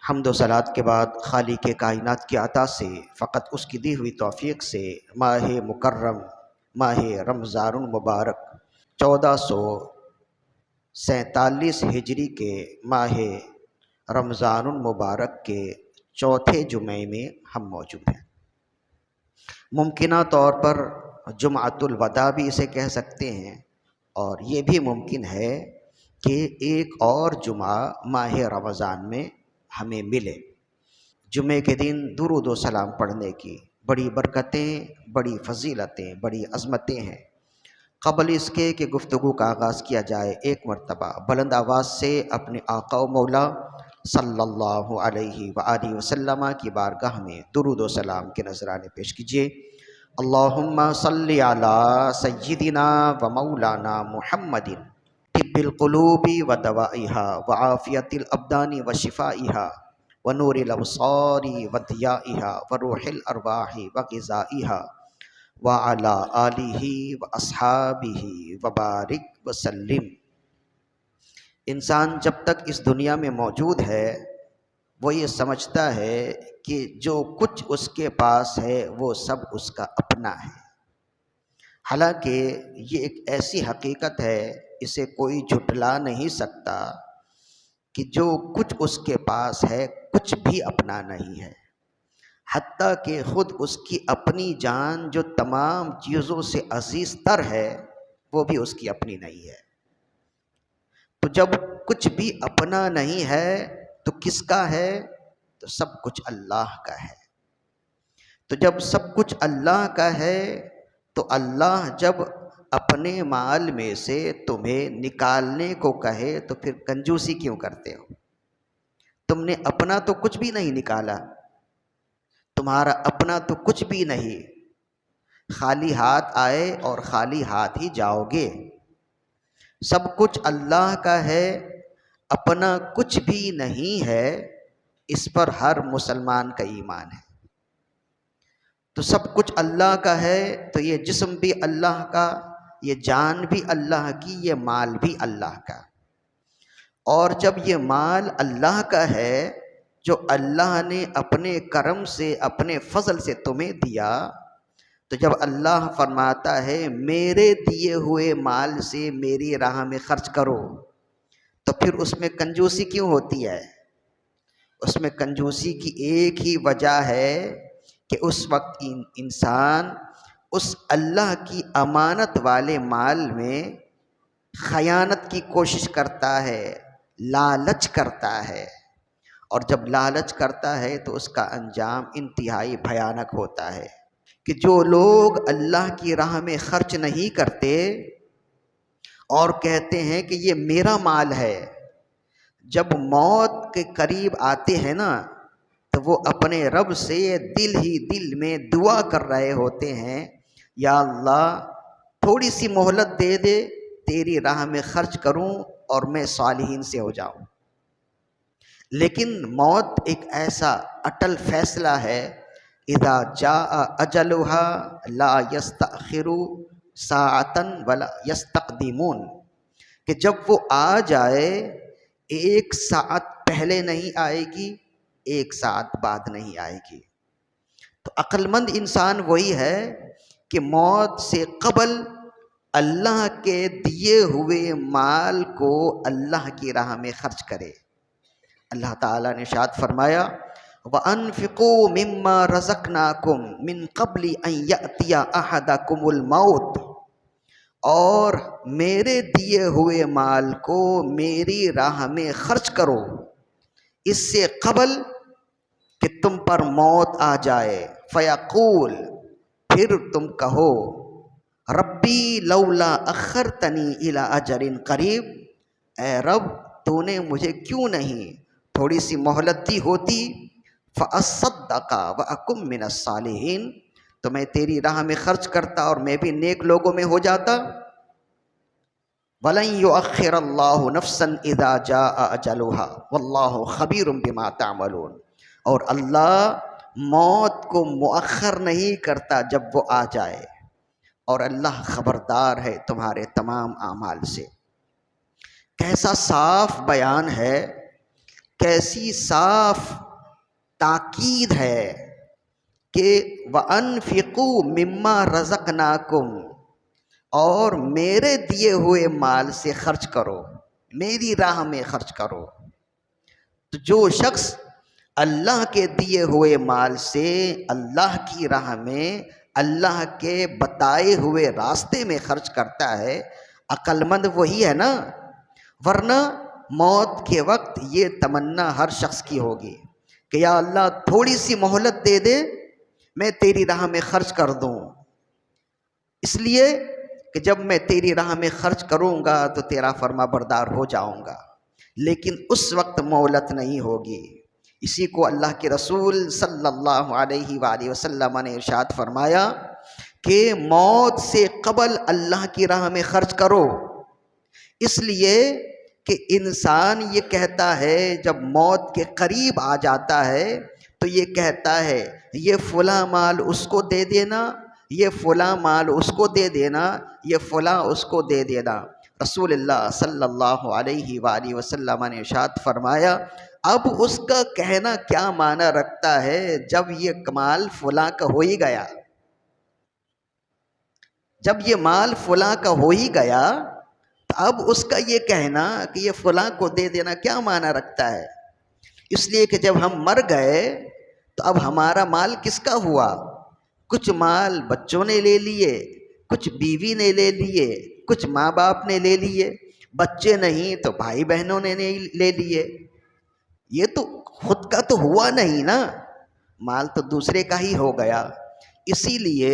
حمد و صلات کے بعد خالق کائنات کی عطا سے فقط اس کی دی ہوئی توفیق سے ماہ مکرم ماہ رمضان المبارک 1447 ہجری کے ماہ رمضان المبارک کے چوتھے جمعے میں ہم موجود ہیں۔ ممکنہ طور پر جمعۃ الوداع بھی اسے کہہ سکتے ہیں، اور یہ بھی ممکن ہے کہ ایک اور جمعہ ماہ رمضان میں ہمیں ملے۔ جمعے کے دن درود و سلام پڑھنے کی بڑی برکتیں، بڑی فضیلتیں، بڑی عظمتیں ہیں۔ قبل اس کے کہ گفتگو کا آغاز کیا جائے، ایک مرتبہ بلند آواز سے اپنے آقا و مولا صلی اللہ علیہ وآلہ وسلم کی بارگاہ میں درود و سلام کے نذرانے پیش کیجیے۔ اللہم صلی علی سیدنا و مولانا محمد طب القلوب و دوائها وعافیت الابدان و شفائها ونور الابصار و ضیائها وروح الارواح و غذائها وعلى آلہ و اصحابہ وبارک وسلم۔ انسان جب تک اس دنیا میں موجود ہے وہ یہ سمجھتا ہے کہ جو کچھ اس کے پاس ہے وہ سب اس کا اپنا ہے، حالانکہ یہ ایک ایسی حقیقت ہے، اسے کوئی جھٹلا نہیں سکتا کہ جو کچھ اس کے پاس ہے کچھ بھی اپنا نہیں ہے، حتیٰ کہ خود اس کی اپنی جان جو تمام چیزوں سے عزیز تر ہے وہ بھی اس کی اپنی نہیں ہے۔ تو جب کچھ بھی اپنا نہیں ہے تو کس کا ہے؟ تو سب کچھ اللہ کا ہے۔ تو جب سب کچھ اللہ کا ہے تو اللہ جب اپنے مال میں سے تمہیں نکالنے کو کہے تو پھر کنجوسی کیوں کرتے ہو؟ تم نے اپنا تو کچھ بھی نہیں نکالا، تمہارا اپنا تو کچھ بھی نہیں، خالی ہاتھ آئے اور خالی ہاتھ ہی جاؤ گے۔ سب کچھ اللہ کا ہے، اپنا کچھ بھی نہیں ہے، اس پر ہر مسلمان کا ایمان ہے۔ تو سب کچھ اللہ کا ہے تو یہ جسم بھی اللہ کا، یہ جان بھی اللہ کی، یہ مال بھی اللہ کا۔ اور جب یہ مال اللہ کا ہے جو اللہ نے اپنے کرم سے اپنے فضل سے تمہیں دیا، تو جب اللہ فرماتا ہے میرے دیے ہوئے مال سے میری راہ میں خرچ کرو، تو پھر اس میں کنجوسی کیوں ہوتی ہے؟ اس میں کنجوسی کی ایک ہی وجہ ہے کہ اس وقت انسان اس اللہ کی امانت والے مال میں خیانت کی کوشش کرتا ہے، لالچ کرتا ہے، اور جب لالچ کرتا ہے تو اس کا انجام انتہائی بھیانک ہوتا ہے کہ جو لوگ اللہ کی راہ میں خرچ نہیں کرتے اور کہتے ہیں کہ یہ میرا مال ہے، جب موت کے قریب آتے ہیں نا تو وہ اپنے رب سے دل ہی دل میں دعا کر رہے ہوتے ہیں، یا اللہ تھوڑی سی مہلت دے دے، تیری راہ میں خرچ کروں اور میں صالحین سے ہو جاؤں۔ لیکن موت ایک ایسا اٹل فیصلہ ہے، اذا جاء اجلها لا يستأخروا ساعة ولا يستقدمون، کہ جب وہ آ جائے ایک ساعت پہلے نہیں آئے گی، ایک ساعت بعد نہیں آئے گی۔ تو عقل مند انسان وہی ہے کہ موت سے قبل اللہ کے دیے ہوئے مال کو اللہ کی راہ میں خرچ کرے۔ اللہ تعالیٰ نے ارشاد فرمایا وَأَنفِقُوا مِمَّا رَزَقْنَاكُمْ مِن قَبْلِ أَن يَأْتِيَ أَحَدَكُمُ الْمَوْتُ، اور میرے دیے ہوئے مال کو میری راہ میں خرچ کرو اس سے قبل کہ تم پر موت آ جائے۔ فَيَقُول، پھر تم کہو ربی لولا اخرتنی الی اجل قریب، اے رب تو نے مجھے کیوں نہیں تھوڑی سی مہلت دی ہوتی، فاصدق واکن من الصالحین، تو میں تیری راہ میں خرچ کرتا اور میں بھی نیک لوگوں میں ہو جاتا۔ وَلَن يُؤَخِّرَ اللَّهُ نَفْسًا إِذَا جَاءَ أَجَلُهَا وَاللَّهُ خَبِيرٌ بِمَا تَعْمَلُونَ، اور اللہ موت کو مؤخر نہیں کرتا جب وہ آ جائے، اور اللہ خبردار ہے تمہارے تمام اعمال سے۔ کیسا صاف بیان ہے کیسی صاف تاکید ہے کہ وَأَنفِقُوا مِمَّا رَزَقْنَاكُمْ، اور میرے دیے ہوئے مال سے خرچ کرو، میری راہ میں خرچ کرو۔ تو جو شخص اللہ کے دیے ہوئے مال سے اللہ کی راہ میں اللہ کے بتائے ہوئے راستے میں خرچ کرتا ہے، عقل مند وہی ہے نا۔ ورنہ موت کے وقت یہ تمنا ہر شخص کی ہوگی کہ یا اللہ تھوڑی سی مہلت دے دے، میں تیری راہ میں خرچ کر دوں، اس لیے کہ جب میں تیری راہ میں خرچ کروں گا تو تیرا فرما بردار ہو جاؤں گا، لیکن اس وقت مہلت نہیں ہوگی۔ اسی کو اللہ کے رسول صلی اللہ علیہ وآلہ وسلم نے ارشاد فرمایا کہ موت سے قبل اللہ کی راہ میں خرچ کرو، اس لیے کہ انسان یہ کہتا ہے جب موت کے قریب آ جاتا ہے تو یہ کہتا ہے یہ فلاں مال اس کو دے دینا، یہ فلاں مال اس کو دے دینا، یہ فلاں اس کو دے دینا۔ رسول اللہ صلی اللہ علیہ وآلہ وسلم نے ارشاد فرمایا اب اس کا کہنا کیا معنی رکھتا ہے جب یہ مال فلاں کا ہو ہی گیا، جب یہ مال فلاں کا ہو ہی گیا تو اب اس کا یہ کہنا کہ یہ فلاں کو دے دینا کیا معنی رکھتا ہے؟ اس لیے کہ جب ہم مر گئے تو اب ہمارا مال کس کا ہوا؟ کچھ مال بچوں نے لے لیے، کچھ بیوی نے لے لیے، کچھ ماں باپ نے لے لیے، بچے نہیں تو بھائی بہنوں نے نہیں لے لیے۔ یہ تو خود کا تو ہوا نہیں نا، مال تو دوسرے کا ہی ہو گیا۔ اسی لیے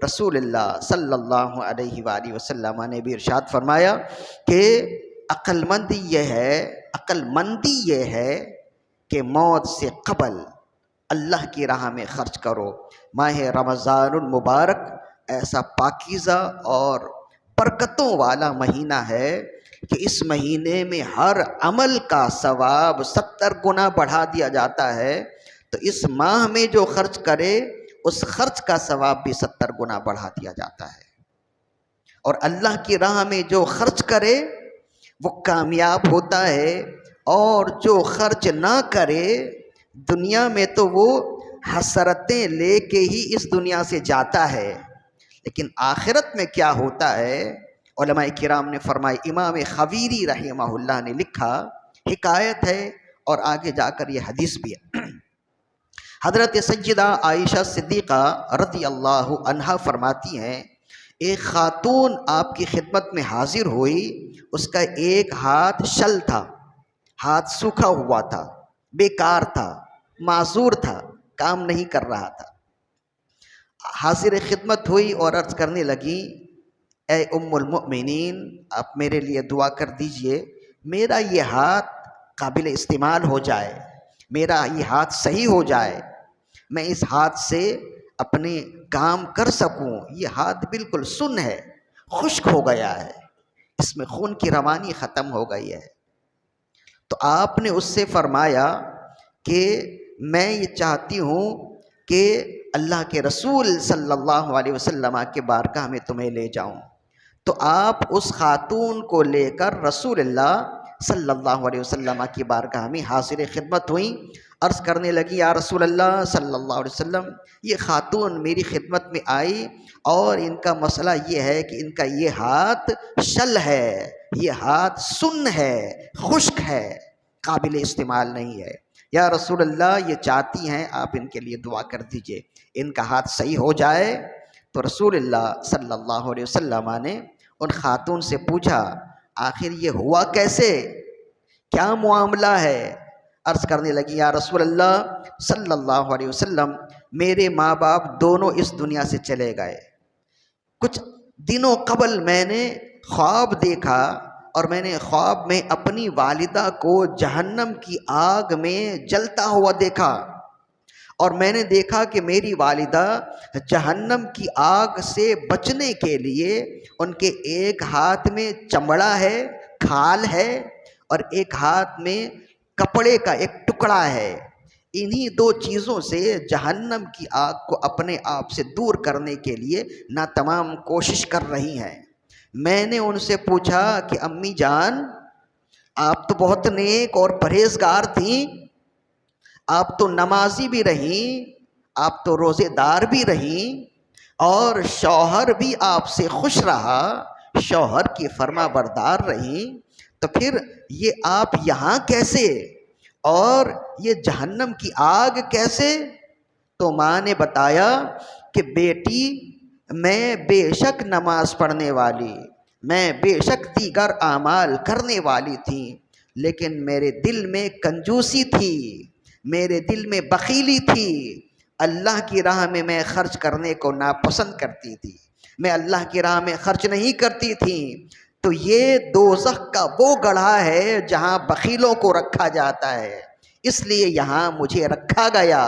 رسول اللہ صلی اللہ علیہ وآلہ وسلم نے بھی ارشاد فرمایا کہ عقل مندی یہ ہے کہ موت سے قبل اللہ کی راہ میں خرچ کرو۔ ماہ رمضان المبارک ایسا پاکیزہ اور برکتوں والا مہینہ ہے کہ اس مہینے میں ہر عمل کا ثواب 70 گنا بڑھا دیا جاتا ہے، تو اس ماہ میں جو خرچ کرے اس خرچ کا ثواب بھی 70 گنا بڑھا دیا جاتا ہے، اور اللہ کی راہ میں جو خرچ کرے وہ کامیاب ہوتا ہے، اور جو خرچ نہ کرے دنیا میں تو وہ حسرتیں لے کے ہی اس دنیا سے جاتا ہے، لیکن آخرت میں کیا ہوتا ہے؟ علماء کرام نے فرمایا، امام خویری رحمہ اللہ نے لکھا، حکایت ہے اور آگے جا کر یہ حدیث بھی ہے۔ حضرت سیدہ عائشہ صدیقہ رضی اللہ عنہا فرماتی ہیں ایک خاتون آپ کی خدمت میں حاضر ہوئی، اس کا ایک ہاتھ شل تھا، ہاتھ سوکھا ہوا تھا، بیکار تھا، معذور تھا، کام نہیں کر رہا تھا۔ حاضر خدمت ہوئی اور عرض کرنے لگی اے ام المؤمنین آپ میرے لیے دعا کر دیجئے، میرا یہ ہاتھ قابل استعمال ہو جائے، میرا یہ ہاتھ صحیح ہو جائے، میں اس ہاتھ سے اپنے کام کر سکوں۔ یہ ہاتھ بالکل سن ہے، خشک ہو گیا ہے، اس میں خون کی روانی ختم ہو گئی ہے۔ تو آپ نے اس سے فرمایا کہ میں یہ چاہتی ہوں کہ اللہ کے رسول صلی اللہ علیہ وسلم کے بارگاہ میں تمہیں لے جاؤں۔ تو آپ اس خاتون کو لے کر رسول اللہ صلی اللہ علیہ وسلم کی بارگاہ میں حاضر خدمت ہوئیں، عرض کرنے لگی یا رسول اللہ صلی اللہ علیہ وسلم یہ خاتون میری خدمت میں آئی اور ان کا مسئلہ یہ ہے کہ ان کا یہ ہاتھ شل ہے، یہ ہاتھ سن ہے، خشک ہے، قابل استعمال نہیں ہے، یا رسول اللہ یہ چاہتی ہیں آپ ان کے لیے دعا کر دیجئے ان کا ہاتھ صحیح ہو جائے۔ تو رسول اللہ صلی اللہ علیہ وسلم نے ان خاتون سے پوچھا آخر یہ ہوا کیسے، کیا معاملہ ہے؟ عرض کرنے لگی یا رسول اللہ صلی اللہ علیہ وسلم میرے ماں باپ دونوں اس دنیا سے چلے گئے، کچھ دنوں قبل میں نے خواب دیکھا اور میں نے خواب میں اپنی والدہ کو جہنم کی آگ میں جلتا ہوا دیکھا، اور میں نے دیکھا کہ میری والدہ جہنم کی آگ سے بچنے کے لیے ان کے ایک ہاتھ میں چمڑا ہے، کھال ہے، اور ایک ہاتھ میں کپڑے کا ایک ٹکڑا ہے۔ انہی دو چیزوں سے جہنم کی آگ کو اپنے آپ سے دور کرنے کے لیے ناتمام کوشش کر رہی ہیں۔ میں نے ان سے پوچھا کہ امی جان آپ تو بہت نیک اور پرہیزگار تھیں، آپ تو نمازی بھی رہیں، آپ تو روزے دار بھی رہیں، اور شوہر بھی آپ سے خوش رہا، شوہر کی فرما بردار رہیں، تو پھر یہ آپ یہاں کیسے، اور یہ جہنم کی آگ کیسے؟ تو ماں نے بتایا کہ بیٹی، میں بے شک نماز پڑھنے والی، میں بے شک دیگر اعمال کرنے والی تھی، لیکن میرے دل میں کنجوسی تھی، میرے دل میں بخیلی تھی، اللہ کی راہ میں میں خرچ کرنے کو ناپسند کرتی تھی، میں اللہ کی راہ میں خرچ نہیں کرتی تھی۔ تو یہ دوزخ کا وہ گڑھا ہے جہاں بخیلوں کو رکھا جاتا ہے، اس لیے یہاں مجھے رکھا گیا۔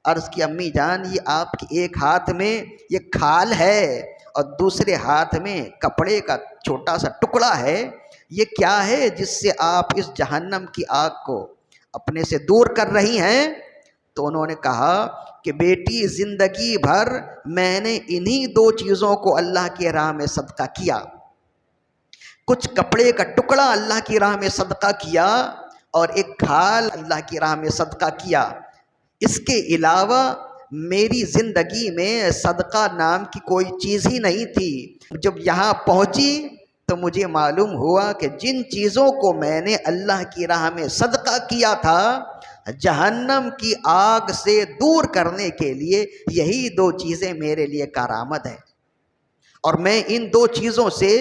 عرض کی امی جان، یہ آپ کے ایک ہاتھ میں یہ کھال ہے اور دوسرے ہاتھ میں کپڑے کا چھوٹا سا ٹکڑا ہے، یہ کیا ہے جس سے آپ اس جہنم کی آگ کو اپنے سے دور کر رہی ہیں؟ تو انہوں نے کہا کہ بیٹی، زندگی بھر میں نے انہی دو چیزوں کو اللہ کی راہ میں صدقہ کیا، کچھ کپڑے کا ٹکڑا اللہ کی راہ میں صدقہ کیا اور ایک کھال اللہ کی راہ میں صدقہ کیا، اس کے علاوہ میری زندگی میں صدقہ نام کی کوئی چیز ہی نہیں تھی۔ جب یہاں پہنچی تو مجھے معلوم ہوا کہ جن چیزوں کو میں نے اللہ کی راہ میں صدقہ کیا تھا، جہنم کی آگ سے دور کرنے کے لیے یہی دو چیزیں میرے لیے کارآمد ہیں، اور میں ان دو چیزوں سے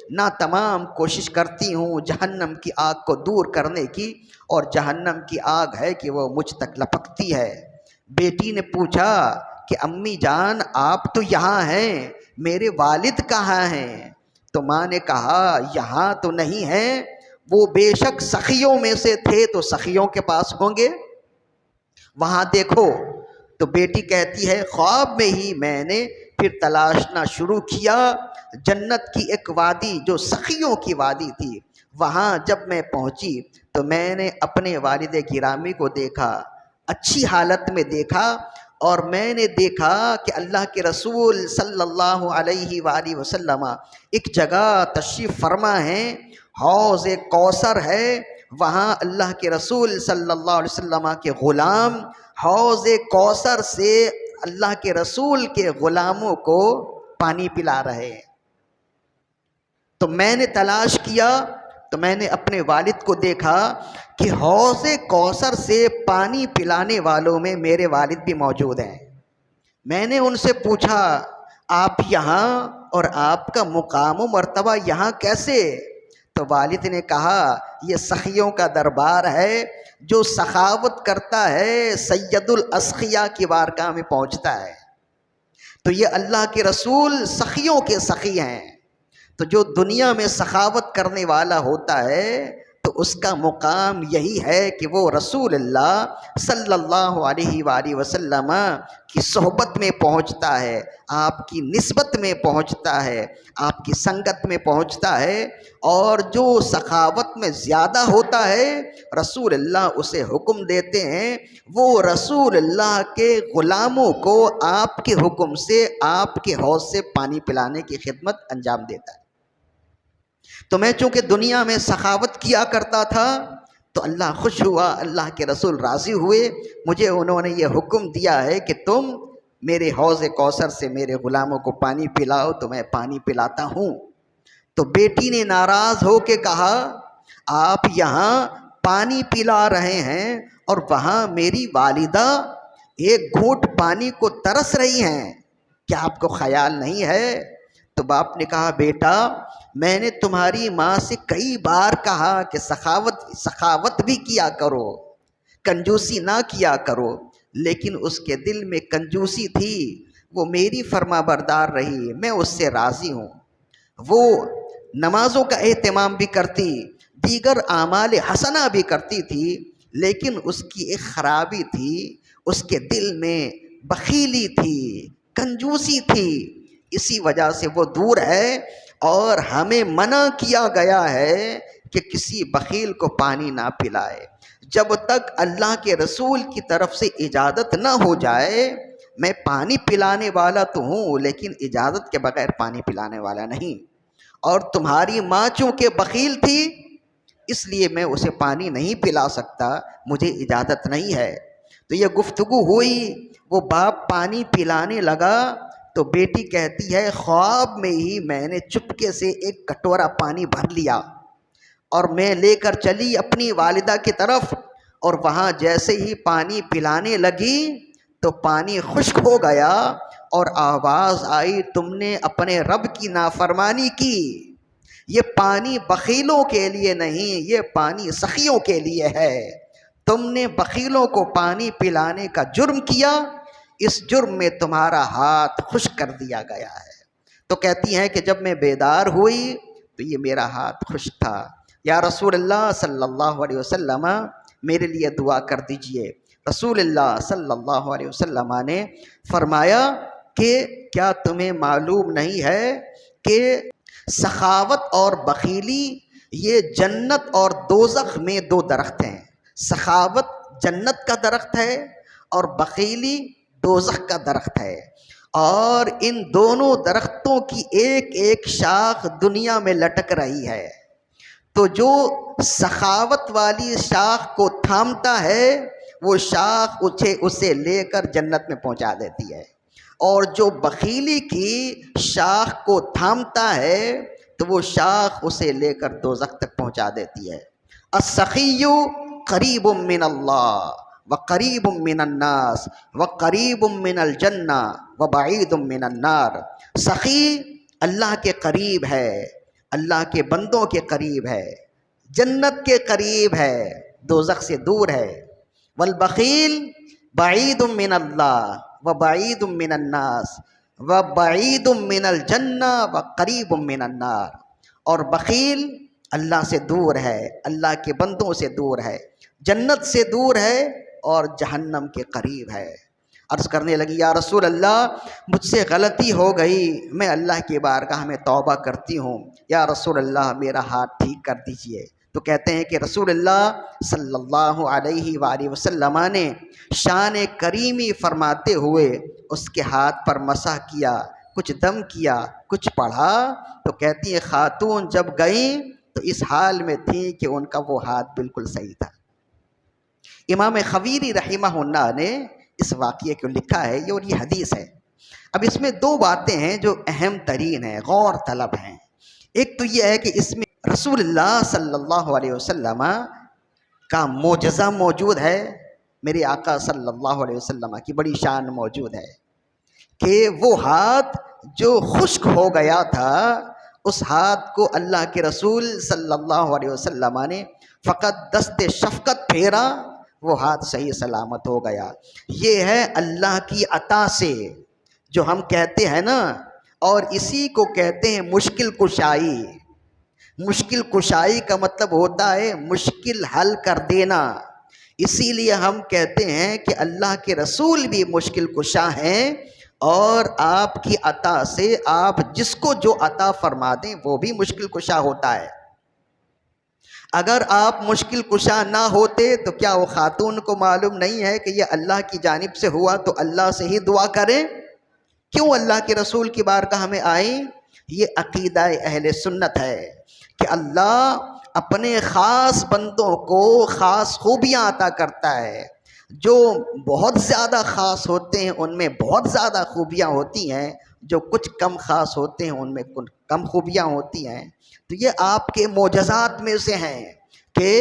نہ تمام کوشش کرتی ہوں جہنم کی آگ کو دور کرنے کی، اور جہنم کی آگ ہے کہ وہ مجھ تک لپکتی ہے۔ بیٹی نے پوچھا کہ امی جان، آپ تو یہاں ہیں، میرے والد کہاں ہیں؟ تو ماں نے کہا یہاں تو نہیں ہیں، وہ بے شک سخیوں میں سے تھے تو سخیوں کے پاس ہوں گے، وہاں دیکھو۔ تو بیٹی کہتی ہے خواب میں ہی میں نے پھر تلاشنا شروع کیا، جنت کی ایک وادی جو سخیوں کی وادی تھی، وہاں جب میں پہنچی تو میں نے اپنے والد گرامی کو دیکھا، اچھی حالت میں دیکھا، اور میں نے دیکھا کہ اللہ کے رسول صلی اللہ علیہ وآلہ وسلم ایک جگہ تشریف فرما ہیں، حوض کوثر ہے، وہاں اللہ کے رسول صلی اللہ علیہ وسلم کے غلام حوض کوثر سے اللہ کے رسول کے غلاموں کو پانی پلا رہے ہیں۔ تو میں نے تلاش کیا تو میں نے اپنے والد کو دیکھا کہ حوض کوثر سے پانی پلانے والوں میں میرے والد بھی موجود ہیں۔ میں نے ان سے پوچھا آپ یہاں، اور آپ کا مقام و مرتبہ یہاں کیسے؟ تو والد نے کہا یہ سخیوں کا دربار ہے، جو سخاوت کرتا ہے سید الاسخیاء کی بارگاہ میں پہنچتا ہے۔ تو یہ اللہ کے رسول سخیوں کے سخی ہیں، تو جو دنیا میں سخاوت کرنے والا ہوتا ہے تو اس کا مقام یہی ہے کہ وہ رسول اللہ صلی اللہ علیہ وآلہ وسلم کی صحبت میں پہنچتا ہے، آپ کی نسبت میں پہنچتا ہے، آپ کی سنگت میں پہنچتا ہے، اور جو سخاوت میں زیادہ ہوتا ہے رسول اللہ اسے حکم دیتے ہیں، وہ رسول اللہ کے غلاموں کو آپ کے حکم سے آپ کے حوض سے پانی پلانے کی خدمت انجام دیتا ہے۔ تو میں چونکہ دنیا میں سخاوت کیا کرتا تھا تو اللہ خوش ہوا، اللہ کے رسول راضی ہوئے، مجھے انہوں نے یہ حکم دیا ہے کہ تم میرے حوض کوثر سے میرے غلاموں کو پانی پلاؤ، تو میں پانی پلاتا ہوں۔ تو بیٹی نے ناراض ہو کے کہا آپ یہاں پانی پلا رہے ہیں اور وہاں میری والدہ ایک گھونٹ پانی کو ترس رہی ہیں، کیا آپ کو خیال نہیں ہے؟ تو باپ نے کہا بیٹا، میں نے تمہاری ماں سے کئی بار کہا کہ سخاوت بھی کیا کرو، کنجوسی نہ کیا کرو، لیکن اس کے دل میں کنجوسی تھی، وہ میری فرما بردار رہی، میں اس سے راضی ہوں، وہ نمازوں کا اہتمام بھی کرتی، دیگر اعمال حسنہ بھی کرتی تھی، لیکن اس کی ایک خرابی تھی، اس کے دل میں بخیلی تھی، کنجوسی تھی، اسی وجہ سے وہ دور ہے، اور ہمیں منع کیا گیا ہے کہ کسی بخیل کو پانی نہ پلائے۔ جب تک اللہ کے رسول کی طرف سے اجازت نہ ہو جائے، میں پانی پلانے والا تو ہوں لیکن اجازت کے بغیر پانی پلانے والا نہیں۔ اور تمہاری ماں چونکہ بخیل تھی اس لیے میں اسے پانی نہیں پلا سکتا، مجھے اجازت نہیں ہے۔ تو یہ گفتگو ہوئی، وہ باپ پانی پلانے لگا تو بیٹی کہتی ہے خواب میں ہی میں نے چپکے سے ایک کٹورا پانی بھر لیا اور میں لے کر چلی اپنی والدہ کی طرف، اور وہاں جیسے ہی پانی پلانے لگی تو پانی خشک ہو گیا اور آواز آئی تم نے اپنے رب کی نافرمانی کی۔ یہ پانی بخیلوں کے لیے نہیں، یہ پانی سخیوں کے لیے ہے۔ تم نے بخیلوں کو پانی پلانے کا جرم کیا، اس جرم میں تمہارا ہاتھ خشک کر دیا گیا ہے۔ تو کہتی ہیں کہ جب میں بیدار ہوئی تو یہ میرا ہاتھ خشک تھا۔ یا رسول اللہ صلی اللہ علیہ وسلم میرے لیے دعا کر دیجئے۔ رسول اللہ صلی اللہ علیہ وسلم نے فرمایا کہ کیا تمہیں معلوم نہیں ہے کہ سخاوت اور بخیلی یہ جنت اور دوزخ میں دو درخت ہیں۔ سخاوت جنت کا درخت ہے اور بخیلی دوزخ کا درخت ہے، اور ان دونوں درختوں کی ایک ایک شاخ دنیا میں لٹک رہی ہے۔ تو جو سخاوت والی شاخ کو تھامتا ہے وہ شاخ اسے لے کر جنت میں پہنچا دیتی ہے، اور جو بخیلی کی شاخ کو تھامتا ہے تو وہ شاخ اسے لے کر دوزخ تک پہنچا دیتی ہے۔ السخی قریب من اللہ وقریب من الناس وقریب من الجنہ وبعید من النار۔ سخی اللہ کے قریب ہے، اللہ کے بندوں کے قریب ہے، جنت کے قریب ہے، دوزخ سے دور ہے۔ والبخیل بعید من اللہ وبعید من الناس وبعید من الجنہ وقریب من النار۔ اور بخیل اللہ سے دور ہے، اللہ کے بندوں سے دور ہے، جنت سے دور ہے اور جہنم کے قریب ہے۔ عرض کرنے لگی یا رسول اللہ مجھ سے غلطی ہو گئی، میں اللہ کی بارگاہ میں توبہ کرتی ہوں، یا رسول اللہ میرا ہاتھ ٹھیک کر دیجئے۔ تو کہتے ہیں کہ رسول اللہ صلی اللہ علیہ وآلہ وسلم نے شان کریمی فرماتے ہوئے اس کے ہاتھ پر مسح کیا، کچھ دم کیا، کچھ پڑھا۔ تو کہتی ہے خاتون جب گئیں تو اس حال میں تھی کہ ان کا وہ ہاتھ بالکل صحیح تھا۔ امام خویری رحمہ اللہ نے اس واقعے کو لکھا ہے اور یہ حدیث ہے۔ اب اس میں دو باتیں ہیں جو اہم ترین ہیں، غور طلب ہیں۔ ایک تو یہ ہے کہ اس میں رسول اللہ صلی اللہ علیہ وسلم کا معجزہ موجود ہے، میرے آقا صلی اللہ علیہ وسلم کی بڑی شان موجود ہے کہ وہ ہاتھ جو خشک ہو گیا تھا اس ہاتھ کو اللہ کے رسول صلی اللہ علیہ وسلم نے فقط دست شفقت پھیرا، وہ ہاتھ صحیح سلامت ہو گیا۔ یہ ہے اللہ کی عطا سے جو ہم کہتے ہیں نا، اور اسی کو کہتے ہیں مشکل کشائی۔ مشکل کشائی کا مطلب ہوتا ہے مشکل حل کر دینا۔ اسی لیے ہم کہتے ہیں کہ اللہ کے رسول بھی مشکل کشا ہیں، اور آپ کی عطا سے آپ جس کو جو عطا فرما دیں وہ بھی مشکل کشا ہوتا ہے۔ اگر آپ مشکل کشا نہ ہوتے تو کیا وہ خاتون کو معلوم نہیں ہے کہ یہ اللہ کی جانب سے ہوا تو اللہ سے ہی دعا کریں؟ کیوں اللہ کے رسول کی بارگاہ میں آئیں؟ یہ عقیدہ اہل سنت ہے کہ اللہ اپنے خاص بندوں کو خاص خوبیاں عطا کرتا ہے۔ جو بہت زیادہ خاص ہوتے ہیں ان میں بہت زیادہ خوبیاں ہوتی ہیں، جو کچھ کم خاص ہوتے ہیں ان میں کم خوبیاں ہوتی ہیں۔ تو یہ آپ کے معجزات میں سے ہیں کہ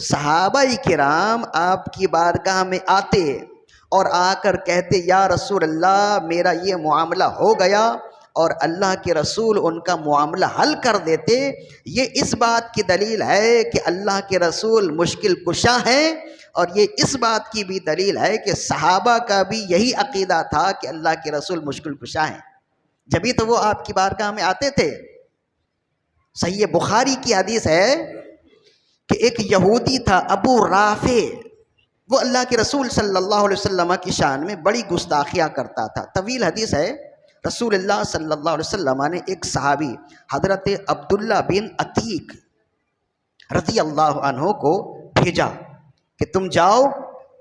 صحابہ کرام آپ کی بارگاہ میں آتے اور آ کر کہتے یا رسول اللہ میرا یہ معاملہ ہو گیا، اور اللہ کے رسول ان کا معاملہ حل کر دیتے۔ یہ اس بات کی دلیل ہے کہ اللہ کے رسول مشکل کشا ہیں، اور یہ اس بات کی بھی دلیل ہے کہ صحابہ کا بھی یہی عقیدہ تھا کہ اللہ کے رسول مشکل کشا ہیں، جبھی تو وہ آپ کی بارگاہ میں آتے تھے۔ صحیح بخاری کی حدیث ہے کہ ایک یہودی تھا ابو رافع، وہ اللہ کے رسول صلی اللہ علیہ وسلم کی شان میں بڑی گستاخیاں کرتا تھا۔ طویل حدیث ہے۔ رسول اللہ صلی اللہ علیہ وسلم نے ایک صحابی حضرت عبداللہ بن عتیق رضی اللہ عنہ کو بھیجا کہ تم جاؤ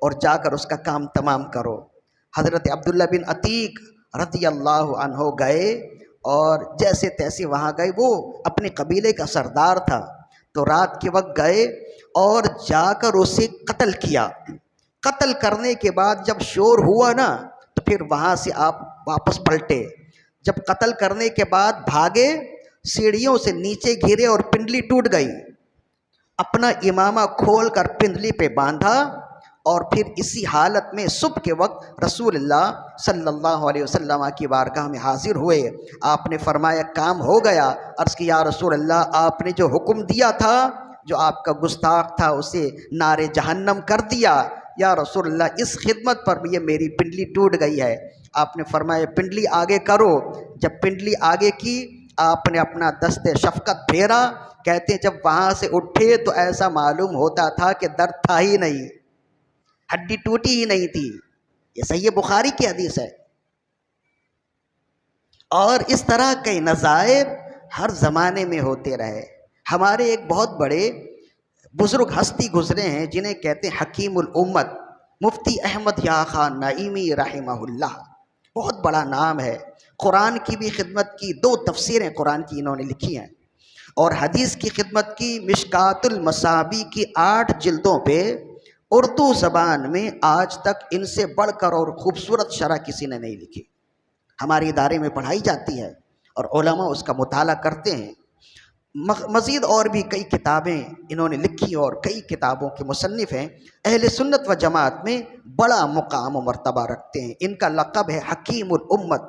اور جا کر اس کا کام تمام کرو۔ حضرت عبداللہ بن عتیق رضی اللہ عنہ گئے اور جیسے تیسے وہاں گئے۔ وہ اپنے قبیلے کا سردار تھا، تو رات کے وقت گئے اور جا کر اسے قتل کیا۔ قتل کرنے کے بعد جب شور ہوا نا تو پھر وہاں سے آپ واپس پلٹے۔ جب قتل کرنے کے بعد بھاگے، سیڑھیوں سے نیچے گرے اور پنڈلی ٹوٹ گئی۔ اپنا امامہ کھول کر پنڈلی پہ باندھا اور پھر اسی حالت میں صبح کے وقت رسول اللہ صلی اللہ علیہ وسلم کی بارگاہ میں حاضر ہوئے۔ آپ نے فرمایا کام ہو گیا۔ عرض کی یا رسول اللہ، آپ نے جو حکم دیا تھا، جو آپ کا گستاخ تھا، اسے نار جہنم کر دیا۔ یا رسول اللہ، اس خدمت پر یہ میری پنڈلی ٹوٹ گئی ہے۔ آپ نے فرمایا پنڈلی آگے کرو۔ جب پنڈلی آگے کی، آپ نے اپنا دست شفقت پھیرا۔ کہتے ہیں جب وہاں سے اٹھے تو ایسا معلوم ہوتا تھا کہ درد تھا ہی نہیں، ہڈی ٹوٹی ہی نہیں تھی۔ یہ صحیح بخاری کی حدیث ہے۔ اور اس طرح کے نظائر ہر زمانے میں ہوتے رہے۔ ہمارے ایک بہت بڑے بزرگ ہستی گزرے ہیں جنہیں کہتے ہیں حکیم الامت، مفتی احمد یا خان نعیمی رحمہ اللہ۔ بہت بڑا نام ہے۔ قرآن کی بھی خدمت کی، 2 تفسیریں قرآن کی انہوں نے لکھی ہیں، اور حدیث کی خدمت کی۔ مشکات المصابیح کی 8 جلدوں پہ اردو زبان میں آج تک ان سے بڑھ کر اور خوبصورت شرح کسی نے نہیں لکھی۔ ہمارے ادارے میں پڑھائی جاتی ہے اور علماء اس کا مطالعہ کرتے ہیں۔ مزید اور بھی کئی کتابیں انہوں نے لکھی اور کئی کتابوں کے مصنف ہیں۔ اہل سنت و جماعت میں بڑا مقام و مرتبہ رکھتے ہیں۔ ان کا لقب ہے حکیم الامت۔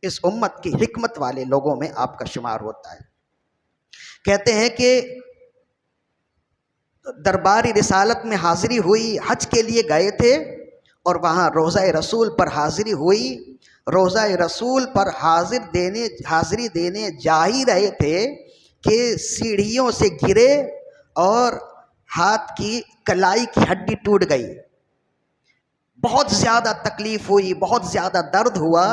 اس امت کی حکمت والے لوگوں میں آپ کا شمار ہوتا ہے۔ کہتے ہیں کہ درباری رسالت میں حاضری ہوئی، حج کے لیے گئے تھے اور وہاں روضہ رسول پر حاضری ہوئی۔ روضہ رسول پر حاضری دینے جا ہی رہے تھے کہ سیڑھیوں سے گرے اور ہاتھ کی کلائی کی ہڈی ٹوٹ گئی۔ بہت زیادہ تکلیف ہوئی، بہت زیادہ درد ہوا،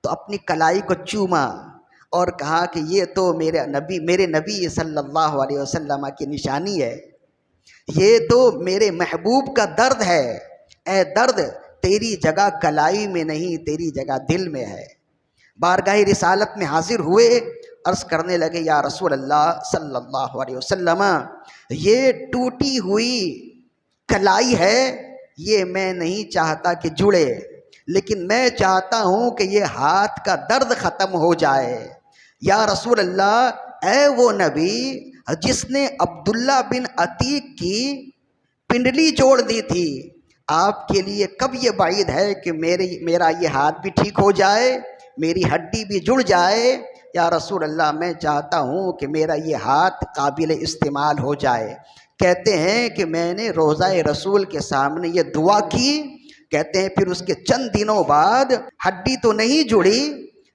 تو اپنی کلائی کو چوما اور کہا کہ یہ تو میرے نبی صلی اللہ علیہ وسلم کی نشانی ہے، یہ تو میرے محبوب کا درد ہے۔ اے درد، تیری جگہ کلائی میں نہیں، تیری جگہ دل میں ہے۔ بارگاہ رسالت میں حاضر ہوئے، عرض کرنے لگے یا رسول اللہ صلی اللہ علیہ وسلم، یہ ٹوٹی ہوئی کلائی ہے، یہ میں نہیں چاہتا کہ جڑے، لیکن میں چاہتا ہوں کہ یہ ہاتھ کا درد ختم ہو جائے۔ یا رسول اللہ، اے وہ نبی جس نے عبداللہ بن عتیق کی پنڈلی جوڑ دی تھی، آپ کے لیے کب یہ بعید ہے کہ میرا یہ ہاتھ بھی ٹھیک ہو جائے، میری ہڈی بھی جڑ جائے؟ یا رسول اللہ، میں چاہتا ہوں کہ میرا یہ ہاتھ قابل استعمال ہو جائے۔ کہتے ہیں کہ میں نے روضہ رسول کے سامنے یہ دعا کی۔ کہتے ہیں پھر اس کے چند دنوں بعد ہڈی تو نہیں جڑی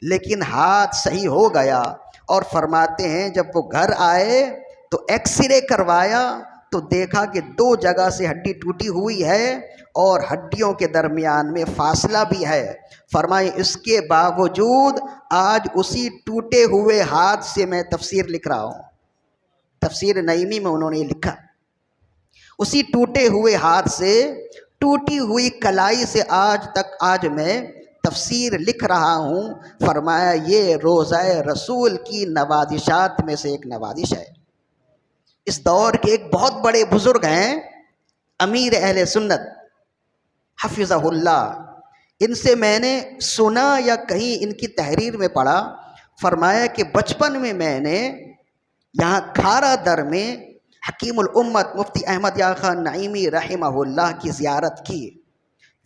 لیکن ہاتھ صحیح ہو گیا، اور فرماتے ہیں جب وہ گھر آئے تو ایکس رے کروایا تو دیکھا کہ 2 جگہ سے ہڈی ٹوٹی ہوئی ہے اور ہڈیوں کے درمیان میں فاصلہ بھی ہے۔ فرمائے اس کے باوجود آج اسی ٹوٹے ہوئے ہاتھ سے میں تفسیر لکھ رہا ہوں۔ تفسیر نعیمی میں انہوں نے یہ لکھا، اسی ٹوٹے ہوئے ہاتھ سے، ٹوٹی ہوئی کلائی سے آج میں تفسیر لکھ رہا ہوں۔ فرمایا یہ روضہ رسول کی نوازشات میں سے ایک نوازش ہے۔ اس دور کے ایک بہت بڑے بزرگ ہیں امیر اہل سنت حفظہ اللہ، ان سے میں نے سنا یا کہیں ان کی تحریر میں پڑھا۔ فرمایا کہ بچپن میں نے یہاں کھارا در میں حکیم الامت مفتی احمد یا خان نعیمی رحمہ اللہ کی زیارت کی۔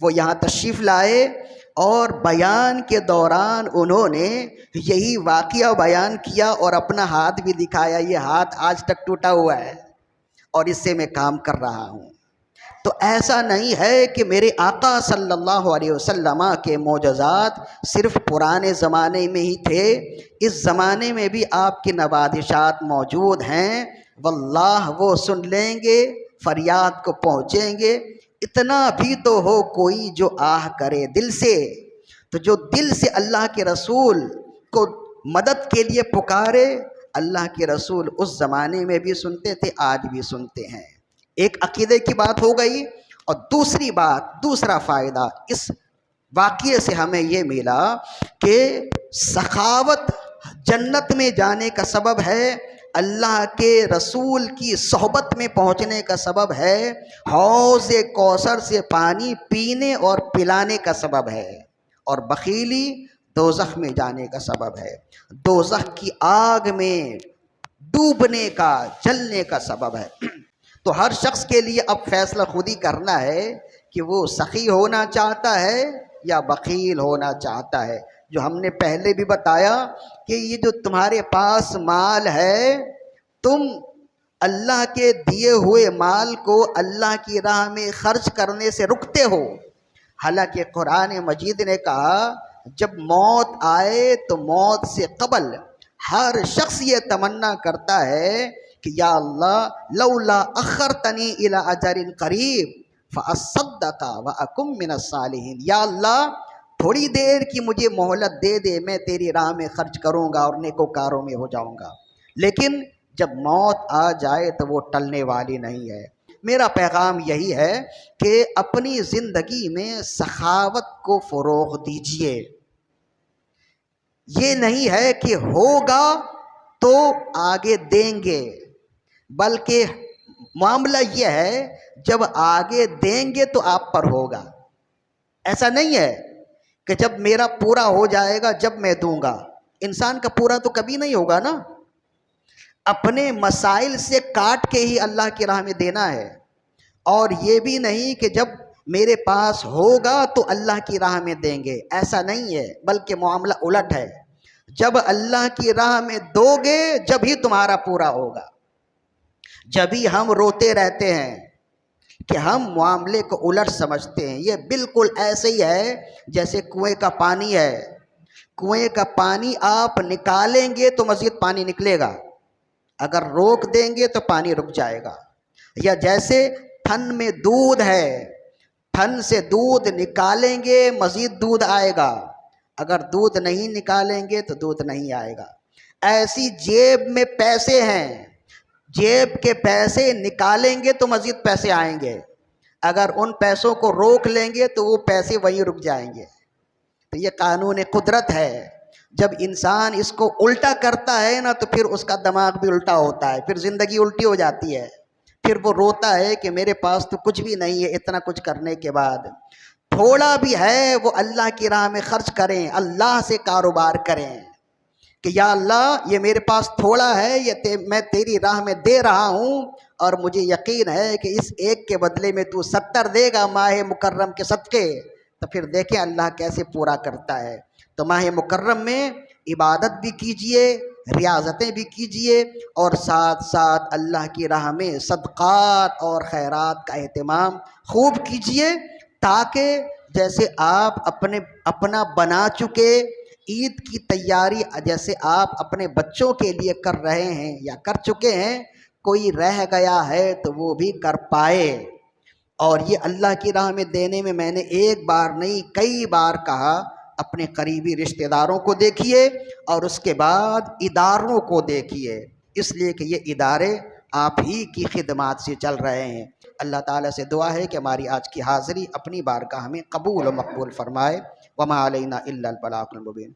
وہ یہاں تشریف لائے اور بیان کے دوران انہوں نے یہی واقعہ بیان کیا اور اپنا ہاتھ بھی دکھایا، یہ ہاتھ آج تک ٹوٹا ہوا ہے اور اس سے میں کام کر رہا ہوں۔ تو ایسا نہیں ہے کہ میرے آقا صلی اللہ علیہ وسلم کے معجزات صرف پرانے زمانے میں ہی تھے، اس زمانے میں بھی آپ کی نوازشات موجود ہیں۔ واللہ وہ سن لیں گے، فریاد کو پہنچیں گے۔ اتنا بھی تو ہو کوئی جو آہ کرے دل سے، تو جو دل سے اللہ کے رسول کو مدد کے لیے پکارے، اللہ کے رسول اس زمانے میں بھی سنتے تھے، آج بھی سنتے ہیں۔ ایک عقیدے کی بات ہو گئی، اور دوسرا فائدہ اس واقعے سے ہمیں یہ ملا کہ سخاوت جنت میں جانے کا سبب ہے، اللہ کے رسول کی صحبت میں پہنچنے کا سبب ہے، حوض کوثر سے پانی پینے اور پلانے کا سبب ہے، اور بخیلی دوزخ میں جانے کا سبب ہے، دوزخ کی آگ میں ڈوبنے کا، جلنے کا سبب ہے۔ تو ہر شخص کے لیے اب فیصلہ خود ہی کرنا ہے کہ وہ سخی ہونا چاہتا ہے یا بخیل ہونا چاہتا ہے۔ جو ہم نے پہلے بھی بتایا کہ یہ جو تمہارے پاس مال ہے، تم اللہ کے دیے ہوئے مال کو اللہ کی راہ میں خرچ کرنے سے رکتے ہو، حالانکہ قرآن مجید نے کہا جب موت آئے تو موت سے قبل ہر شخص یہ تمنا کرتا ہے کہ یا اللہ لولا اخرتنی الی اجل قریب فاصدق واکن من الصالحین، یا اللہ تھوڑی دیر کی مجھے مہلت دے دے، میں تیری راہ میں خرچ کروں گا اور نیکوکاروں میں ہو جاؤں گا۔ لیکن جب موت آ جائے تو وہ ٹلنے والی نہیں ہے۔ میرا پیغام یہی ہے کہ اپنی زندگی میں سخاوت کو فروغ دیجیے۔ یہ نہیں ہے کہ ہوگا تو آگے دیں گے، بلکہ معاملہ یہ ہے جب آگے دیں گے تو آپ پر ہوگا۔ ایسا نہیں ہے کہ جب میرا پورا ہو جائے گا جب میں دوں گا۔ انسان کا پورا تو کبھی نہیں ہوگا نا، اپنے مسائل سے کاٹ کے ہی اللہ کی راہ میں دینا ہے۔ اور یہ بھی نہیں کہ جب میرے پاس ہوگا تو اللہ کی راہ میں دیں گے، ایسا نہیں ہے، بلکہ معاملہ الٹ ہے۔ جب اللہ کی راہ میں دو گے جب ہی تمہارا پورا ہوگا۔ جب ہی ہم روتے رہتے ہیں کہ ہم معاملے کو الٹ سمجھتے ہیں۔ یہ بالکل ایسے ہی ہے جیسے کنویں کا پانی ہے، کنویں کا پانی آپ نکالیں گے تو مزید پانی نکلے گا، اگر روک دیں گے تو پانی رک جائے گا۔ یا جیسے تھن میں دودھ ہے، تھن سے دودھ نکالیں گے مزید دودھ آئے گا، اگر دودھ نہیں نکالیں گے تو دودھ نہیں آئے گا۔ ایسی جیب میں پیسے ہیں، جیب کے پیسے نکالیں گے تو مزید پیسے آئیں گے، اگر ان پیسوں کو روک لیں گے تو وہ پیسے وہیں رک جائیں گے۔ تو یہ قانون قدرت ہے۔ جب انسان اس کو الٹا کرتا ہے نا تو پھر اس کا دماغ بھی الٹا ہوتا ہے، پھر زندگی الٹی ہو جاتی ہے، پھر وہ روتا ہے کہ میرے پاس تو کچھ بھی نہیں ہے، اتنا کچھ کرنے کے بعد۔ تھوڑا بھی ہے وہ اللہ کی راہ میں خرچ کریں، اللہ سے کاروبار کریں کہ یا اللہ یہ میرے پاس تھوڑا ہے، یہ میں تیری راہ میں دے رہا ہوں، اور مجھے یقین ہے کہ اس ایک کے بدلے میں تو 70 دے گا ماہ مکرم کے صدقے۔ تو پھر دیکھیں اللہ کیسے پورا کرتا ہے۔ تو ماہ مکرم میں عبادت بھی کیجئے، ریاضتیں بھی کیجئے، اور ساتھ ساتھ اللہ کی راہ میں صدقات اور خیرات کا اہتمام خوب کیجئے، تاکہ جیسے آپ اپنا بنا چکے عید کی تیاری جیسے آپ اپنے بچوں کے لیے کر رہے ہیں یا کر چکے ہیں، کوئی رہ گیا ہے تو وہ بھی کر پائے۔ اور یہ اللہ کی راہ میں دینے میں نے ایک بار نہیں کئی بار کہا، اپنے قریبی رشتہ داروں کو دیکھیے اور اس کے بعد اداروں کو دیکھیے، اس لیے کہ یہ ادارے آپ ہی کی خدمات سے چل رہے ہیں۔ اللہ تعالیٰ سے دعا ہے کہ ہماری آج کی حاضری اپنی بارگاہ میں قبول و مقبول فرمائے۔ وما علینا الا البلاغ المبین۔